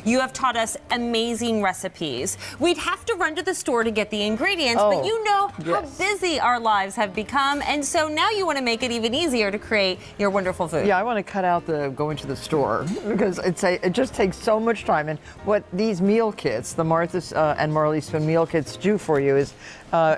You have taught us amazing recipes. We'd have to run to the store to get the ingredients, but you know how busy our lives have become, and so now you want to make it even easier to create your wonderful food. Yeah, I want to cut out the going to the store because it just takes so much time. And what these meal kits, the Martha's and Marley Spoon meal kits, do for you is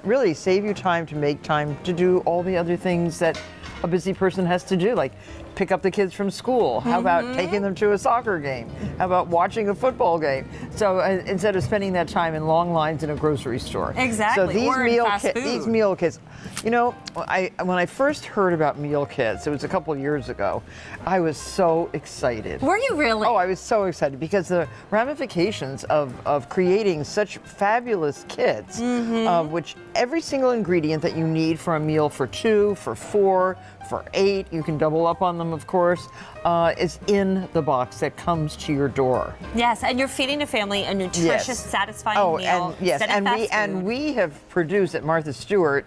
really save you time to make time to do all the other things that a busy person has to do, like pick up the kids from school. How about taking them to a soccer game? How about watching a football game? So instead of spending that time in long lines in a grocery store. Exactly. So these meal kits, you know, when I first heard about meal kits, it was a couple of years ago, I was so excited. Were you really? Oh, I was so excited because the ramifications of creating such fabulous kits, which every single ingredient that you need for a meal for 2, for 4, for 8, you can double up on them, of course, is in the box that comes to your door. Yes, and you're feeding a family a nutritious, satisfying meal. And we have produced at Martha Stewart,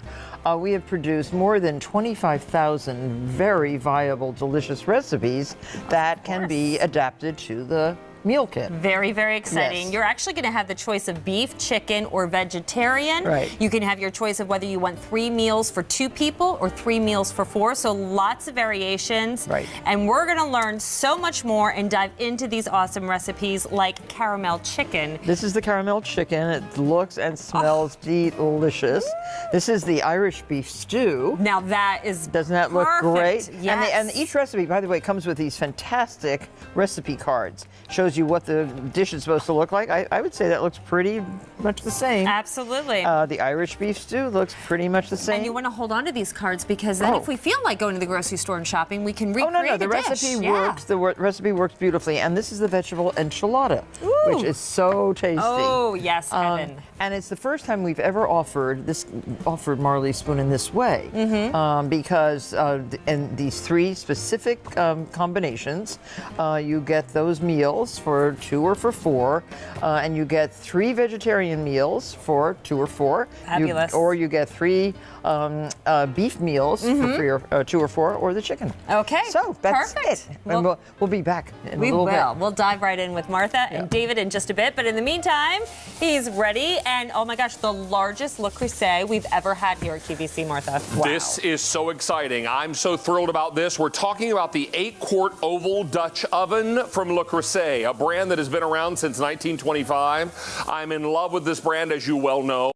we have produced more than 25,000 very viable, delicious recipes that can be adapted to the meal kit. Very, very exciting. Yes. You're actually going to have the choice of beef, chicken, or vegetarian. Right. You can have your choice of whether you want 3 meals for 2 people or 3 meals for 4. So lots of variations. Right. And we're going to learn so much more and dive into these awesome recipes like caramel chicken. This is the caramel chicken. It looks and smells delicious. This is the Irish beef stew. Now that is Doesn't that look great? Yes. And each recipe, by the way, comes with these fantastic recipe cards. Shows you what the dish is supposed to look like. I would say that looks pretty much the same. Absolutely. The Irish beef stew looks pretty much the same. And you want to hold on to these cards because then if we feel like going to the grocery store and shopping, we can recreate the recipe works. The recipe works beautifully. And this is the vegetable enchilada, which is so tasty. Oh, yes, heaven. And it's the first time we've ever offered Marley Spoon in this way, because in these 3 specific combinations, you get those meals for 2 or for 4, and you get 3 vegetarian meals for 2 or 4. Fabulous. Or you get 3 beef meals for 3 or 2 or 4, or the chicken. Okay. So that's perfect. it. And we'll be back in a little bit. We'll dive right in with Martha and David in just a bit. But in the meantime, he's ready. And oh my gosh, the largest Le Creuset we've ever had here at QVC, Martha. Wow. This is so exciting. I'm so thrilled about this. We're talking about the 8-quart oval Dutch oven from Le Creuset, a brand that has been around since 1925. I'm in love with this brand, as you well know.